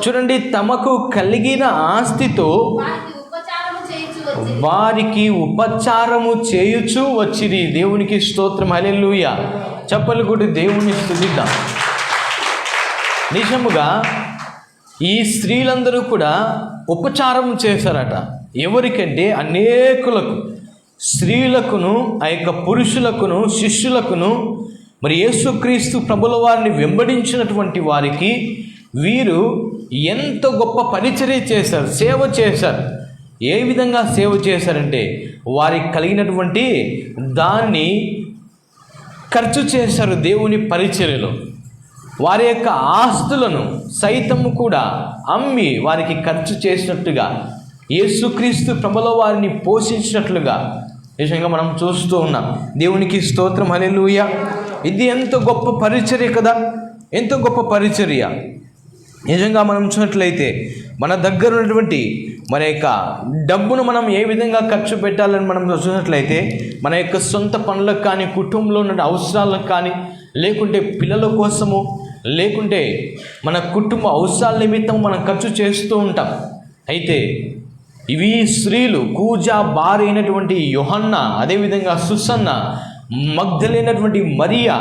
Speaker 1: చూడండి, తమకు కలిగిన ఆస్తితో వారికి ఉపచారము చేయుచు వచ్చిరి. దేవునికి స్తోత్రం, హల్లెలూయా. చప్పలు కొట్టి దేవుని స్తుతిద్దాం. నిజముగా ఈ స్త్రీలందరూ కూడా ఉపచారం చేశారట. ఎవరికంటే అనేకులకు, స్త్రీలకును, ఆ యొక్క పురుషులకును, శిష్యులకును, మరి యేసుక్రీస్తు ప్రభుల వారిని వెంబడించినటువంటి వారికి వీరు ఎంతో గొప్ప పరిచర్య చేశారు, సేవ చేశారు. ఏ విధంగా సేవ చేశారంటే వారికి కలిగినటువంటి దాన్ని ఖర్చు చేశారు దేవుని పరిచర్యలో. వారి యొక్క ఆస్తులను సైతము కూడా అమ్మి వారికి ఖర్చు చేసినట్టుగా, యేసుక్రీస్తు ప్రభుల వారిని పోషించినట్లుగా నిజంగా మనం చూస్తూ ఉన్నాం. దేవునికి స్తోత్రం, హల్లెలూయా. ఇది ఎంతో గొప్ప పరిచర్య కదా, ఎంతో గొప్ప పరిచర్య. నిజంగా మనం చూసినట్లయితే మన దగ్గర ఉన్నటువంటి మన యొక్క డబ్బును మనం ఏ విధంగా ఖర్చు పెట్టాలని మనం చూసినట్లయితే మన యొక్క సొంత పనులకు కానీ, కుటుంబంలో ఉన్న అవసరాలకు కానీ, లేకుంటే పిల్లల కోసము, లేకుంటే మన కుటుంబ అవసరాల నిమిత్తం మనం ఖర్చు చేస్తూ ఉంటాం. అయితే ఇవి స్త్రీలు, కూజా భార్య అయినటువంటి యోహన్న, అదేవిధంగా సుసన్న, మగ్దలేనటువంటి మరియా,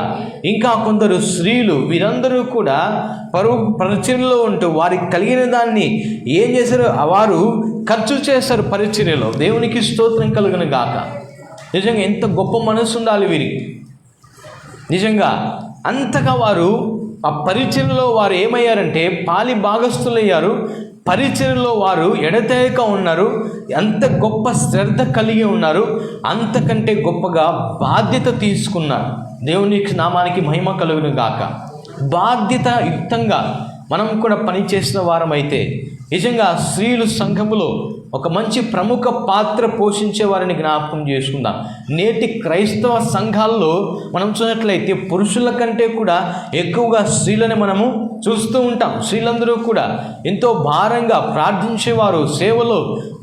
Speaker 1: ఇంకా కొందరు స్త్రీలు, వీరందరూ కూడా పరిచర్యలో ఉంటూ వారికి కలిగిన దాన్ని ఏం చేశారు, వారు ఖర్చు చేశారు పరిచర్యలో. దేవునికి స్తోత్రం కలుగును గాక. నిజంగా ఎంత గొప్ప మనసు ఉండాలి వీరికి. నిజంగా అంతగా వారు ఆ పరిచర్యలో వారు ఏమయ్యారంటే పాలి భాగస్థులయ్యారు. పరిచర్యలో వారు ఎడతెగక ఉన్నారు. అంత గొప్ప శ్రద్ధ కలిగి ఉన్నారు. అంతకంటే గొప్పగా బాధ్యత తీసుకున్నారు. దేవునికి నామానికి మహిమ కలుగును గాక. బాధ్యత యుక్తంగా మనం కూడా పనిచేసిన వారమైతే నిజంగా స్త్రీలు సంఘములో ఒక మంచి ప్రముఖ పాత్ర పోషించే వారిని జ్ఞాపకం చేసుకుందాం. నేటి క్రైస్తవ సంఘాల్లో మనం చూసినట్లయితే పురుషుల కంటే కూడా ఎక్కువగా స్త్రీలని మనము చూస్తూ ఉంటాం. స్త్రీలందరూ కూడా ఎంతో భారంగా ప్రార్థించేవారు, సేవలో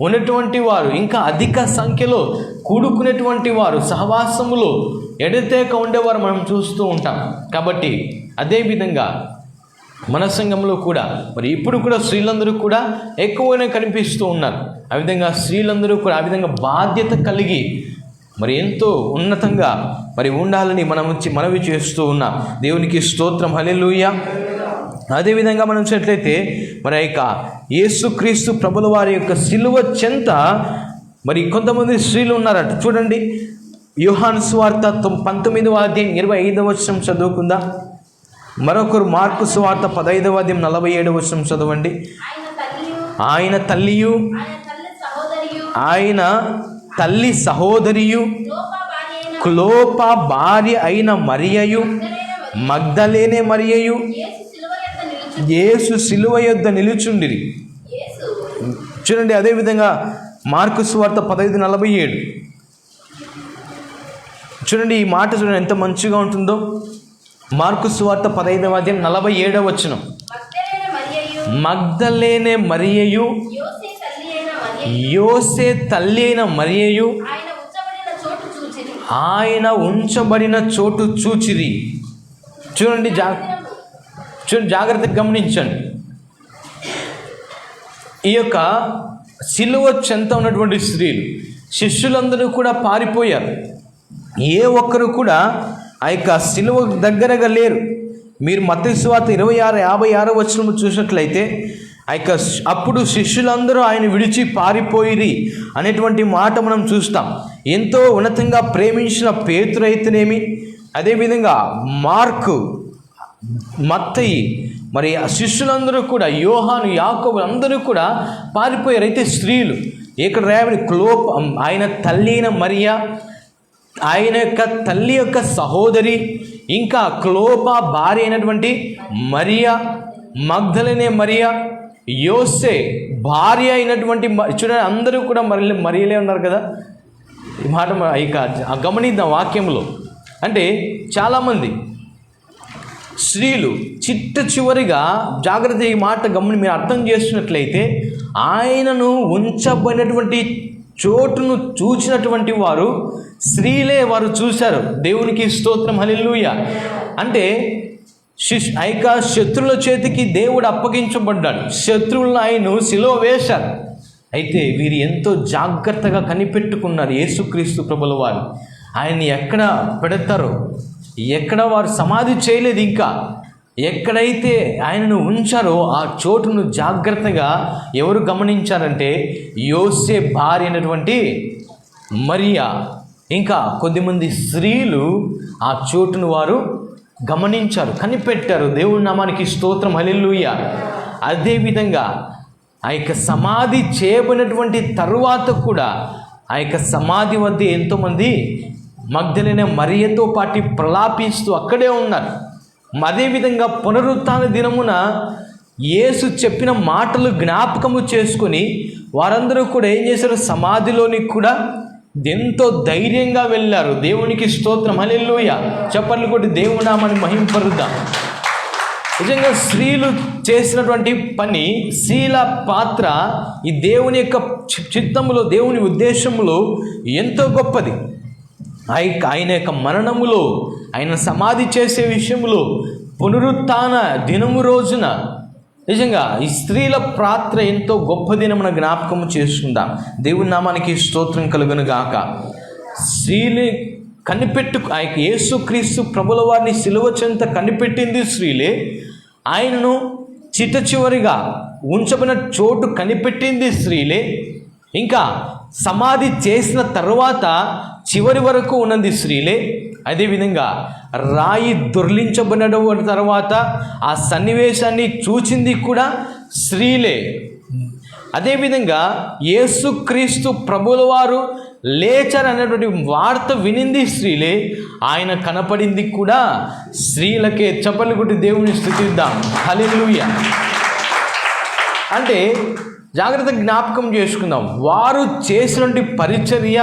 Speaker 1: ఉన్నటువంటి వారు, ఇంకా అధిక సంఖ్యలో కూడుకునేటువంటి వారు, సహవాసములో ఎడతెగక ఉండేవారు మనం చూస్తూ ఉంటాం. కాబట్టి అదేవిధంగా మన సంఘంలో కూడా మరి ఇప్పుడు కూడా స్త్రీలందరూ కూడా ఎక్కువనే కనిపిస్తూ ఉన్నారు. ఆ విధంగా స్త్రీలందరూ కూడా ఆ విధంగా బాధ్యత కలిగి మరి ఎంతో ఉన్నతంగా మరి ఉండాలని మనవి చేస్తూ ఉన్నాం. దేవునికి స్తోత్రం, హల్లెలూయా. అదేవిధంగా మనం చూసినట్లయితే మరి యొక్క యేసుక్రీస్తు ప్రభుల వారి యొక్క సిలువ చెంత మరి కొంతమంది స్త్రీలు ఉన్నారట. చూడండి, యోహాను సువార్త 19వ అధ్యాయం 25వ వచనం చదువుకుందా. మరొకరు మార్కు సువార్త 15వ అధ్యాయం 47వ వచనం చదవండి. ఆయన తల్లియు, ఆయన తల్లి సహోదరియు, క్లోప భార్య అయిన మరియయు, మగ్దలేనే మరియయు యేసు సిలువ యొద్ద నిలుచుండిరి. చూడండి, అదేవిధంగా మార్కు సువార్త 15:47. చూడండి, ఈ మాట చూడండి ఎంత మంచిగా ఉంటుందో. మార్కు సువార్త 15వ అధ్యాయం 47వ వచనం. మగ్దలేనే మరియయు, యోసే తల్లి అయిన మరియయు ఆయన ఉంచబడిన చోటు చూచిరి. చూడండి, జాగ్రత్తగా గమనించండి. ఈ యొక్క సిలువ చెంత ఉన్నటువంటి స్త్రీలు, శిష్యులందరూ కూడా పారిపోయారు. ఏ ఒక్కరు కూడా ఆ యొక్క సిలువ దగ్గరగా లేరు. మీరు మత్తయి సువార్త 26:56 వచనం చూసినట్లయితే ఆ యొక్క అప్పుడు శిష్యులందరూ ఆయన విడిచి పారిపోయిరి అనేటువంటి మాట మనం చూస్తాం. ఎంతో ఉన్నతంగా ప్రేమించిన పేతురు అయితేనేమి, అదేవిధంగా మార్కు, మత్తయి, మరి ఆ శిష్యులందరూ కూడా, యోహాను, యాకోబు అందరూ కూడా పారిపోయారు. అయితే స్త్రీలు ఇక్కడ రాయబడి ఆయన తల్లి అయిన మరియా, ఆయన యొక్క తల్లి యొక్క సహోదరి, ఇంకా క్లోపా భార్య అయినటువంటి మరియా, మగ్దలేనే మరియా, యోసే భార్య అయినటువంటి చూడండి, అందరూ కూడా మరియలే ఉన్నారు కదా. ఈ మాట ఇక గమనిద్దాం వాక్యంలో. అంటే చాలామంది స్త్రీలు చివరిగా జాగ్రత్త ఈ మాట మీరు అర్థం చేస్తున్నట్లయితే, ఆయనను ఉంచబడినటువంటి చోటును చూసినటువంటి వారు స్త్రీలే వారు చూశారు. దేవునికి స్తోత్రం, హల్లెలూయా. అంటే శత్రువుల చేతికి దేవుడు అప్పగించబడ్డాడు, శత్రువులను ఆయన సిలువ వేశారు. అయితే వీరు ఎంతో జాగ్రత్తగా కనిపెట్టుకున్నారు యేసుక్రీస్తు ప్రభుల వారు. ఆయన్ని ఎక్కడ పెడతారో, ఎక్కడ వారు సమాధి చేయలేదు, ఇంకా ఎక్కడైతే ఆయనను ఉంచారో ఆ చోటును జాగ్రత్తగా ఎవరు గమనించారంటే యోసే భార్య అయినటువంటి మరియా, ఇంకా కొద్దిమంది స్త్రీలు ఆ చోటును వారు గమనించారు, కనిపెట్టారు. దేవుని నామానికి స్తోత్రం, హల్లెలూయా. అదేవిధంగా ఆ యొక్క సమాధి చేయబడినటువంటి తరువాత కూడా ఆ యొక్క సమాధి వద్ద ఎంతోమంది మగ్దలేనే మరియతో పాటు ప్రలాపిస్తూ అక్కడే ఉన్నారు. అదేవిధంగా పునరుత్థాన దినమున యేసు చెప్పిన మాటలు జ్ఞాపకము చేసుకొని వారందరూ కూడా ఏం చేశారు, సమాధిలోనికి కూడా ఎంతో ధైర్యంగా వెళ్ళారు. దేవునికి స్తోత్రం, హల్లెలూయా. చప్పట్లు కొట్టి దేవుని నామాన్ని మహింపరుద్దాం. నిజంగా స్త్రీలు చేసినటువంటి పని, స్త్రీల పాత్ర ఈ దేవుని యొక్క చిత్తములో, దేవుని ఉద్దేశంలో ఎంతో గొప్పది. ఆయన యొక్క మరణములో, ఆయన సమాధి చేసే విషయంలో, పునరుత్థాన దినము రోజున నిజంగా ఈ స్త్రీల పాత్ర ఎంతో గొప్ప దినమున జ్ఞాపకము చేసుకుందాం. దేవుని నామానికి స్తోత్రం కలుగును గాక. స్త్రీలు ఆ యొక్క యేసుక్రీస్తు ప్రభుల వారిని సిలువ చెంత కనిపెట్టింది స్త్రీలే, ఆయనను చివరిగా ఉంచబడిన చోటు కనిపెట్టింది స్త్రీలే, ఇంకా సమాధి చేసిన తర్వాత చివరి వరకు ఉన్నది స్త్రీలే. అదేవిధంగా రాయి దొర్లించబడిన తర్వాత ఆ సన్నివేశాన్ని చూచింది కూడా స్త్రీలే. అదేవిధంగా యేసుక్రీస్తు ప్రభుల వారు లేచారు అనేటువంటి వార్త వినింది స్త్రీలే, ఆయన కనపడింది కూడా స్త్రీలకే. చప్పట్లు కొట్టి దేవుని స్తుతిద్దాం, హల్లెలూయా. అంటే జాగ్రత్త జ్ఞాపకం చేసుకుందాం, వారు చేసినటువంటి పరిచర్య,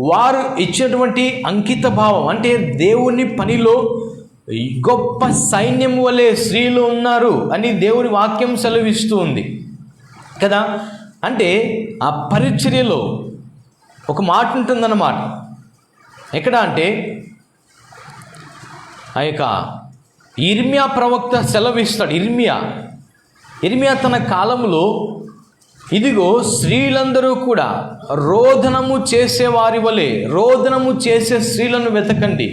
Speaker 1: వారు ఇచ్చినటువంటి అంకిత భావం, అంటే దేవుని పనిలో గొప్ప సైన్యం వలె స్త్రీలు ఉన్నారు అని దేవుని వాక్యం సెలవిస్తూ ఉంది కదా. అంటే ఆ పరిచర్యలో ఒక మాట ఉంటుందన్నమాట. ఎక్కడ అంటే ఆ యొక్క ఇర్మియా ప్రవక్త సెలవిస్తాడు. ఇర్మియా తన కాలంలో, ఇదిగో స్త్రీలందరూ కూడా రోదనము చేసేవారి వలె, రోదనము చేసే స్త్రీలను వెతకండి,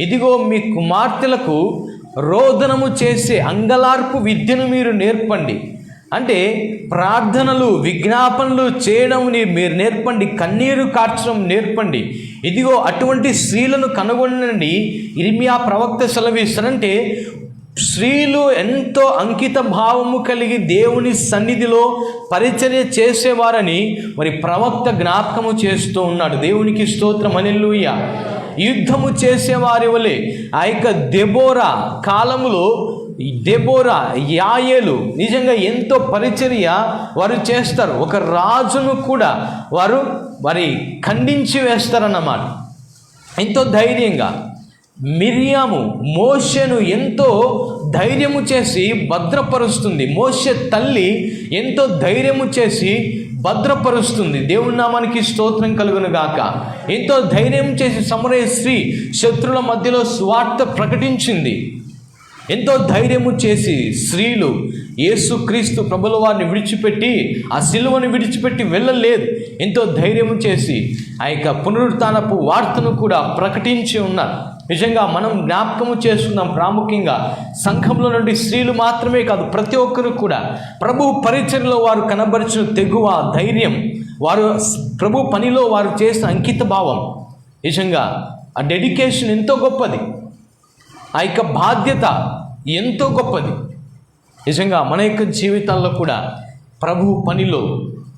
Speaker 1: ఇదిగో మీ కుమార్తెలకు రోదనము చేసే అంగలార్పు విద్యను మీరు నేర్పండి. అంటే ప్రార్థనలు, విజ్ఞాపనలు చేయడం మీరు నేర్పండి, కన్నీరు కార్చడం నేర్పండి. ఇదిగో అటువంటి స్త్రీలను కనుగొనండి ఇర్మియా ప్రవక్త సెలవిస్తారంటే, స్త్రీలు ఎంతో అంకిత భావము కలిగి దేవుని సన్నిధిలో పరిచర్య చేసేవారని మరి ప్రవక్త జ్ఞాపకము చేస్తూ ఉన్నాడు. దేవునికి స్తోత్రం, హల్లెలూయా. యుద్ధము చేసేవారి వలె ఆ యొక్క దెబోరా కాలములో, దెబోరా, యాయేలు నిజంగా ఎంతో పరిచర్య వారు చేస్తారు. ఒక రాజును కూడా వారు ఖండించి వేస్తారన్నమాట, ఎంతో ధైర్యంగా. మిరియాము మోషేను ఎంతో ధైర్యము చేసి భద్రపరుస్తుంది. మోషే తల్లి ఎంతో ధైర్యము చేసి భద్రపరుస్తుంది. దేవుని నామానికి స్తోత్రం కలుగును గాక. ఎంతో ధైర్యం చేసి సమరయ స్త్రీ శత్రుల మధ్యలో సువార్త ప్రకటించింది. ఎంతో ధైర్యము చేసి స్త్రీలు యేసుక్రీస్తు ప్రభుల వారిని విడిచిపెట్టి, ఆ సిలువను విడిచిపెట్టి వెళ్ళలేదు. ఎంతో ధైర్యము చేసి ఆ యొక్క పునరుత్థానపు వార్తను కూడా ప్రకటించి ఉన్నారు. నిజంగా మనం జ్ఞాపకము చేసుకుందాం, ప్రాముఖ్యంగా సంఘంలో నుండి స్త్రీలు మాత్రమే కాదు, ప్రతి ఒక్కరు కూడా ప్రభు పరిచర్యలో వారు కనబరిచిన తెగువ, ధైర్యం, వారు ప్రభు పనిలో వారు చేసిన అంకిత భావం, నిజంగా ఆ డెడికేషన్ ఎంతో గొప్పది. ఆ యొక్క బాధ్యత ఎంతో గొప్పది. నిజంగా మన యొక్క జీవితాల్లో కూడా ప్రభు పనిలో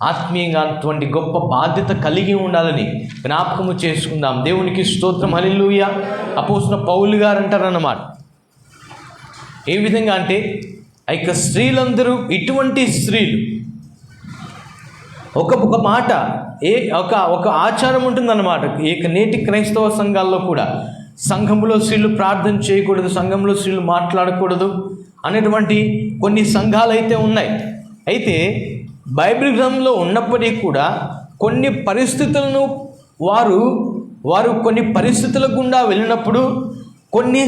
Speaker 1: ఆత్మీయంగా అటువంటి గొప్ప బాధ్యత కలిగి ఉండాలని జ్ఞాపకము చేసుకుందాం. దేవునికి స్తోత్రం, హల్లెలూయా. అపోస్తలుడైన పౌలు గారు అంటారన్నమాట. ఏ విధంగా అంటే ఇక స్త్రీలందరూ ఇటువంటి స్త్రీలు ఒక మాట ఒక ఆచారం ఉంటుందన్నమాట. ఇక నేటి క్రైస్తవ సంఘాల్లో కూడా సంఘంలో స్త్రీలు ప్రార్థన చేయకూడదు, సంఘంలో స్త్రీలు మాట్లాడకూడదు అనేటువంటి కొన్ని సంఘాలు అయితే ఉన్నాయి. అయితే బైబిల్ గ్రంథంలో ఉన్నప్పటికీ కూడా కొన్ని పరిస్థితులను వారు కొన్ని పరిస్థితుల గుండా వెళ్ళినప్పుడు కొన్ని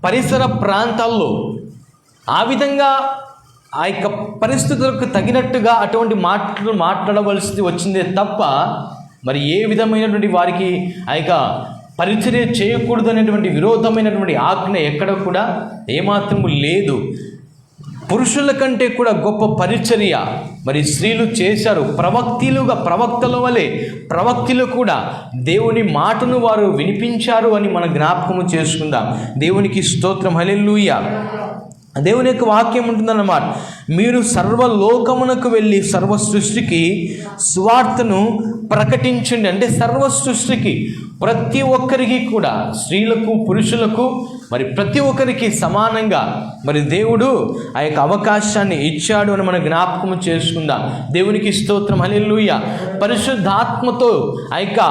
Speaker 1: పరిసర ప్రాంతాల్లో ఆ విధంగా ఆ యొక్క పరిస్థితులకు తగినట్టుగా అటువంటి మాటలు మాట్లాడవలసి వచ్చిందే తప్ప మరి ఏ విధమైనటువంటి వారికి ఆ యొక్క పరిచర్య చేయకూడదు అనేటువంటి విరోధమైనటువంటి ఆజ్ఞ ఎక్కడ కూడా ఏమాత్రము లేదు. పురుషుల కంటే కూడా గొప్ప పరిచర్య మరి స్త్రీలు చేశారు. ప్రవక్తల వలె ప్రవక్తలు కూడా దేవుని మాటను వారు వినిపించారు అని మనం జ్ఞాపకము చేసుకుందాం. దేవునికి స్తోత్రం, హల్లెలూయా. దేవుని యొక్క వాక్యం ఉంటుందన్నమాట. మీరు సర్వలోకమునకు వెళ్ళి సర్వ సృష్టికి సువార్తను ప్రకటించండి. అంటే సర్వ సృష్టికి ప్రతి ఒక్కరికి కూడా, స్త్రీలకు పురుషులకు మరి ప్రతి ఒక్కరికి సమానంగా మరి దేవుడు ఆ యొక్క అవకాశాన్ని ఇచ్చాడు అని మనం జ్ఞాపకం చేసుకుందాం. దేవునికి స్తోత్రం, హల్లెలూయా. పరిశుద్ధాత్మతో ఆ యొక్క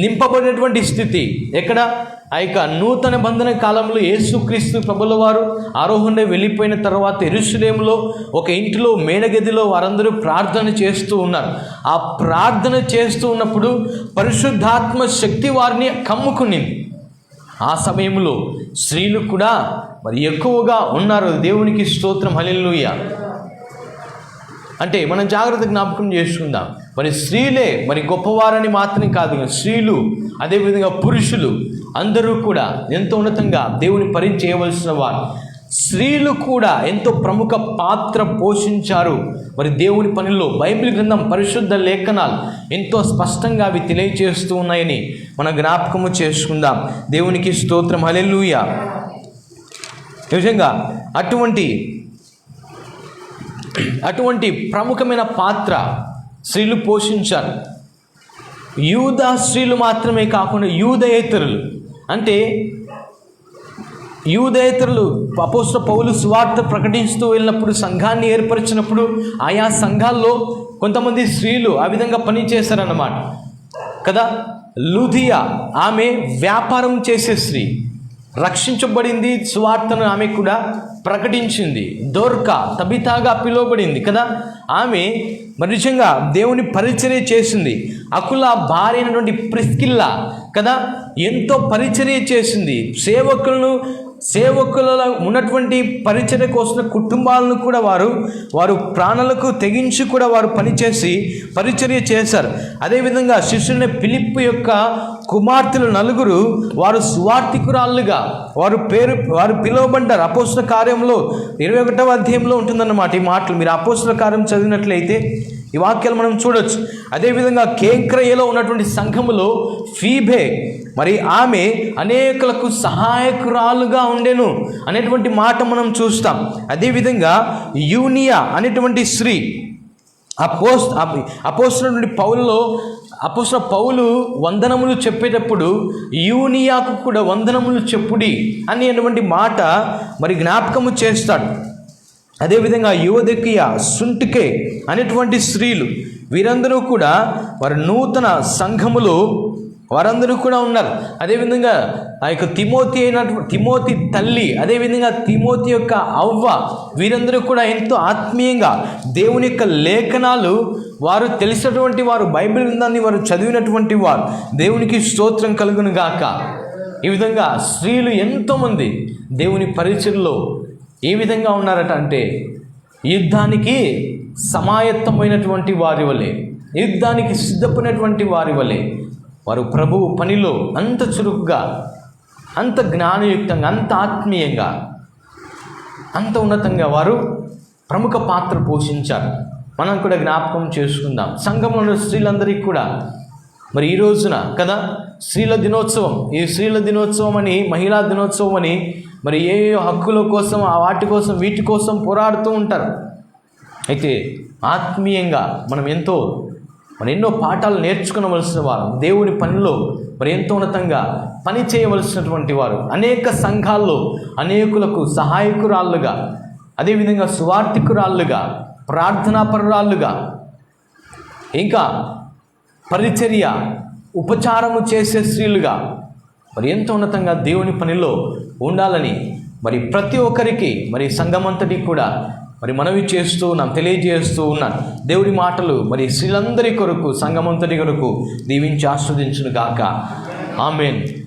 Speaker 1: నింపబడినటువంటి స్థితి ఎక్కడ? ఆ యొక్క నూతన బంధన కాలంలో యేసుక్రీస్తు ప్రభుల వారు ఆరోహణ వెళ్ళిపోయిన తర్వాత యెరూషలేములో ఒక ఇంటిలో మేడగదిలో వారందరూ ప్రార్థన చేస్తూ ఉన్నారు. ఆ ప్రార్థన చేస్తూ ఉన్నప్పుడు పరిశుద్ధాత్మ శక్తి వారిని కమ్ముకునింది. ఆ సమయంలో స్త్రీలు కూడా మరి ఎక్కువగా ఉన్నారు. దేవునికి స్తోత్రం, హల్లెలూయా. అంటే మనం జాగ్రత్త జ్ఞాపకం చేసుకుందాం. మరి స్త్రీలే మరి గొప్పవారని మాత్రం కాదు, స్త్రీలు అదేవిధంగా పురుషులు అందరూ కూడా ఎంతో ఉన్నతంగా దేవుని పని చేయవలసిన వారు. స్త్రీలు కూడా ఎంతో ప్రముఖ పాత్ర పోషించారు మరి దేవుని పనిలో. బైబిల్ గ్రంథం, పరిశుద్ధ లేఖనాలు ఎంతో స్పష్టంగా అవి తెలియజేస్తూ ఉన్నాయని మనం జ్ఞాపకము చేసుకుందాం. దేవునికి స్తోత్రం, హల్లెలూయా. నిజంగా అటువంటి ప్రముఖమైన పాత్ర స్త్రీలు పోషించారు. యూదా స్త్రీలు మాత్రమే కాకుండా యూదేతరులు, అంటే యూదేతరులు అపోస్తలుడైన పౌలు సువార్త ప్రకటిస్తూ వెళ్ళినప్పుడు, సంఘాన్ని ఏర్పరిచినప్పుడు ఆయా సంఘాల్లో కొంతమంది స్త్రీలు ఆ విధంగా పనిచేశారన్నమాట కదా. లూదియా ఆమె వ్యాపారం చేసే స్త్రీ, రక్షించబడింది, సువార్తను ఆమె కూడా ప్రకటించింది. దోర్కా, తబితాగా పిలువబడింది కదా. ఆమె మరి నిజంగా దేవుని పరిచర్య చేసింది. అకుల భార్య అయినటువంటి ప్రిస్కిల్లా కదా ఎంతో పరిచర్య చేసింది. సేవకులలో ఉన్నటువంటి పరిచర్యకు వస్తున్న కుటుంబాలను కూడా వారు ప్రాణాలకు తెగించి కూడా వారు పనిచేసి పరిచర్య చేశారు. అదేవిధంగా శిష్యుని ఫిలిప్పు యొక్క కుమార్తెలు 4 వారు సువార్తికురాళ్ళుగా వారు పిలువబడ్డారు. అపోస్తల కార్యంలో 21వ అధ్యాయంలో ఉంటుందన్నమాట ఈ మాటలు. మీరు అపోస్తల కార్యం చదివినట్లయితే ఈ వాక్యాలు మనం చూడొచ్చు. అదేవిధంగా కేంక్రయలో ఉన్నటువంటి సంఘములో ఫీబే మరి ఆమె అనేకులకు సహాయకురాలుగా ఉండెను అనేటువంటి మాట మనం చూస్తాం. అదేవిధంగా యూనియా అనేటువంటి స్త్రీ అపోస్తలుడైన పౌలు వందనములు చెప్పేటప్పుడు యూనియాకు కూడా వందనములు చెప్పుడి అనేటువంటి మాట మరి జ్ఞాపకము చేస్తాడు. అదేవిధంగా యువదకియా, సుంటికే అనేటువంటి స్త్రీలు వీరందరూ కూడా వారి నూతన సంఘములో వారందరూ కూడా ఉన్నారు. అదేవిధంగా ఆ యొక్క తిమోతి తల్లి, అదేవిధంగా తిమోతి యొక్క అవ్వ, వీరందరూ కూడా ఎంతో ఆత్మీయంగా దేవుని యొక్క లేఖనాలు వారు తెలిసినటువంటి వారు, బైబిల్ గ్రంథాన్ని వారు చదివినటువంటి వారు. దేవునికి స్తోత్రం కలుగును గాక. ఈ విధంగా స్త్రీలు ఎంతోమంది దేవుని పరిచర్యలో ఏ విధంగా ఉన్నారట అంటే యుద్ధానికి సమాయత్తమైనటువంటి వారి వలె, యుద్ధానికి సిద్ధపడినటువంటి వారి వలె వారు ప్రభువు పనిలో అంత చురుకుగా, అంత జ్ఞానయుక్తంగా, అంత ఆత్మీయంగా, అంత ఉన్నతంగా వారు ప్రముఖ పాత్ర పోషించారు. మనం కూడా జ్ఞాపకం చేసుకుందాం. సంఘంలో స్త్రీలందరికీ కూడా మరి ఈ రోజున కదా స్త్రీల దినోత్సవం, ఈ స్త్రీల దినోత్సవం అని, మహిళా దినోత్సవం అని మరి ఏ హక్కుల కోసం, ఆ వాటి కోసం, వీటి కోసం పోరాడుతూ ఉంటారు. అయితే ఆత్మీయంగా మనం ఎన్నో పాఠాలు నేర్చుకునవలసిన వారు, దేవుని పనిలో ఎంతో ఉన్నతంగా పని చేయవలసినటువంటి వారు, అనేక సంఘాల్లో అనేకులకు సహాయకురాళ్ళుగా, అదేవిధంగా సువార్థికురాళ్ళుగా, ప్రార్థనాపరురాళ్ళుగా, ఇంకా పరిచర్య ఉపచారము చేసే స్త్రీలుగా ఎంతో ఉన్నతంగా దేవుని పనిలో ఉండాలని ప్రతి ఒక్కరికి సంఘమంతటికి కూడా మనవి చేస్తూ తెలియజేస్తూ ఉన్నాను. దేవుడి మాటలు స్త్రీలందరి కొరకు, సంఘమంతటి కొరకు దీవించి ఆస్వాదించును గాక. ఆమేన్.